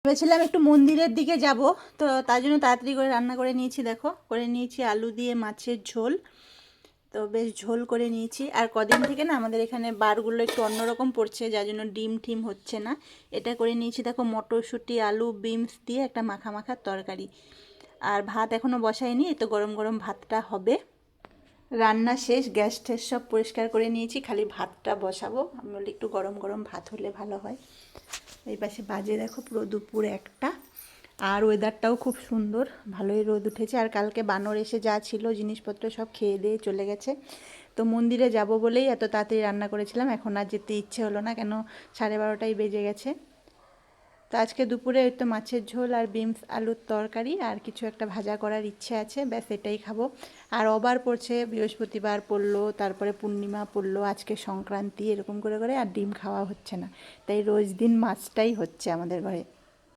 ভেবেছিলাম একটু মন্দিরের দিকে যাব, তো তার জন্য তাড়াতাড়ি করে রান্না করে নিয়েছি। দেখো, করে নিয়েছি আলু দিয়ে মাছের ঝোল। তো বেশ ঝোল করে নিয়েছি। আর কদিন থেকে না আমাদের এখানে বারগুলো একটু অন্যরকম পড়ছে, যার জন্য ডিম টিম হচ্ছে না। এটা করে নিয়েছি দেখো, মটরশুঁটি আলু বিনস দিয়ে একটা মাখা মাখার তরকারি। আর ভাত এখনও বসাইনি, এই তো গরম গরম ভাতটা হবে। রান্না শেষ, গ্যাস ট্যাস সব পরিষ্কার করে নিয়েছি, খালি ভাতটা বসাবো। আমি বলি একটু গরম গরম ভাত হলে ভালো হয়। এই পাশে বাজে দেখো পুরো দুপুর একটা। আর ওয়েদারটাও খুব সুন্দর, ভালোই রোদ উঠেছে। আর কালকে বানর এসে যা ছিল জিনিসপত্র সব খেয়ে দিয়ে চলে গেছে। তো মন্দিরে যাব বলেই এত তাড়াতাড়ি রান্না করেছিলাম, এখন আর যেতে ইচ্ছে হলো না, কেন 12:30টাই বেজে গেছে। তো আজকে দুপুরে ওই তো মাছের ঝোল আর বিনস আলুর তরকারি আর কিছু একটা ভাজা করার ইচ্ছে আছে, ব্যাস এটাই খাবো। আর অবার পড়ছে, বৃহস্পতিবার পড়লো, তারপরে পূর্ণিমা পড়লো, আজকে সংক্রান্তি, এরকম করে করে আর ডিম খাওয়া হচ্ছে না। তাই রোজ দিন মাছটাই হচ্ছে আমাদের ঘরে।